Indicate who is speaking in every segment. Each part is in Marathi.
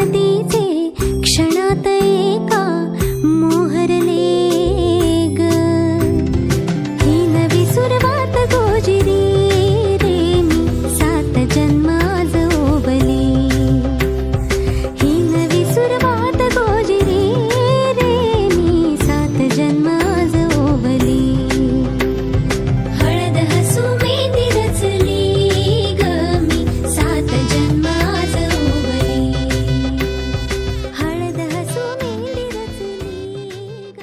Speaker 1: तिचे क्षणात एका मोहरले ग. ही नवी सुरुवात गोजिरी रे मी 7 जन्म आज ओवली. ही नवी सुरुवात गोजिरी रे मी 7 जन्म आज ओवली. हळद हसू मेहंदी रचली ग मी 7 जन्म आज ओवली. हळद हसू मेहंदी रचली ग.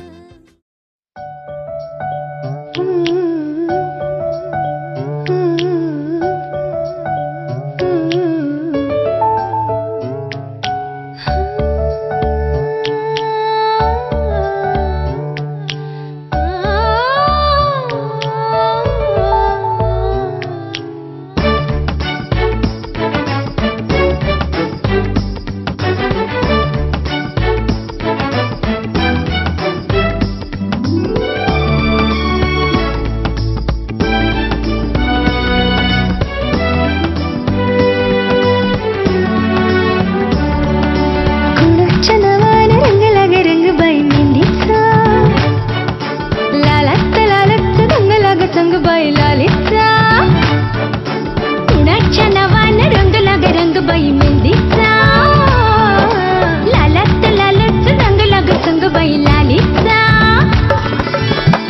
Speaker 1: कुणाच्या नावानं रंगला ग रंगबाई मेहंदीचा. लालात लालत रंगला ग संगबाई लालीचा. कुणाच्या नावानं रंगला ग रंगबाई मेहंदीचा. लालात लालत रंगला ग संगबाई लालीचा.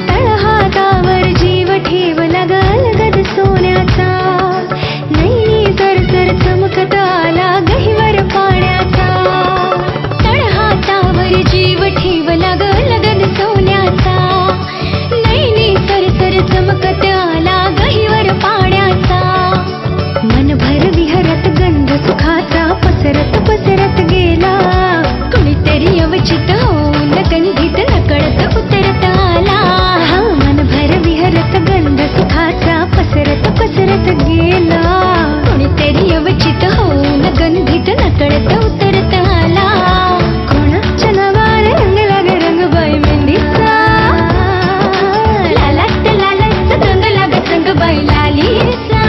Speaker 1: तळहातावर जीव ठेवला ग अलगद सोन्याचा. नैनी सरसर चमकत आला गहिवर पाण्याचा. तळहातावर जीव ठेवला ग लगद सोन्याचा. नैनी सरसर चमकत आला गहिवर पाण्याचा. मनभर विहरत गंध सुखाचा पसरत पसरत गेला. कुणीतरी अवचित होऊन गंधीत नकळत उतरत आला. हा मनभर विहरत गंध सुखाचा पसरत पसरत गेला. कुणीतरी अवचित होऊन गंधीत नकळत उतरत आला. कोणाच्या नावानं रंगला ग रंगबाई मेहंदीचा. लालात लालत रंगला ग संगबाई लालीचा.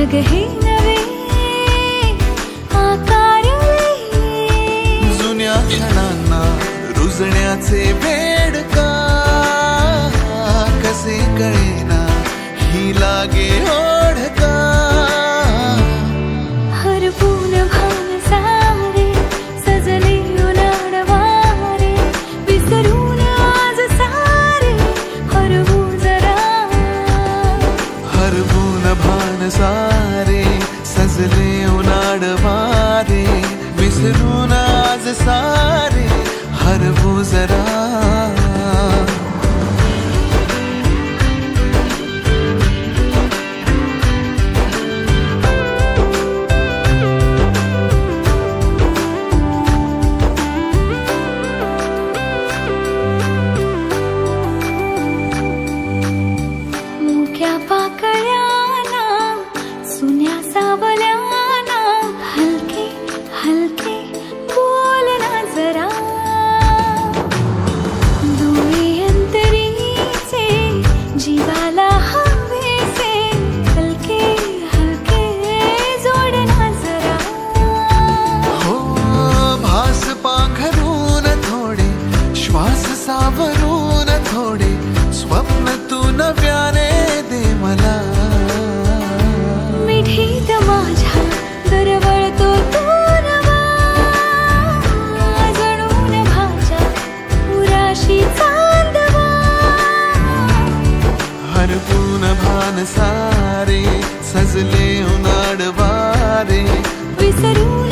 Speaker 1: जग हे नवे आकारले.
Speaker 2: जुन्या क्षणांना रुजण्याचे वेड का, कसे कळेना ही लागे ओढ का.
Speaker 1: हरपून भान सारे सजले उनाड वारे, विसरून आज सारे हरवू जरा.
Speaker 2: हरवून भान सारे सजले उनाड वारे, विसरून आज सारे हरवू जरा.
Speaker 1: मुक्या पाकळ्याना सुन्या सावल्याना, हलके हलके बोलना जरा. डोळे अंतरीचे जीवाला हवेसे, हलके हलके जोडना जरा.
Speaker 2: हो भास पाखरून थोडे, श्वास सावरून थोडे, स्वप्न तू नव्याने दे मला.
Speaker 1: मिठीत माझ्या दरवळतो तू नवा, जणून भाच्या उराशी चांदवा.
Speaker 2: हरपून भान सारे सजले उनाड वारे,
Speaker 1: विसरून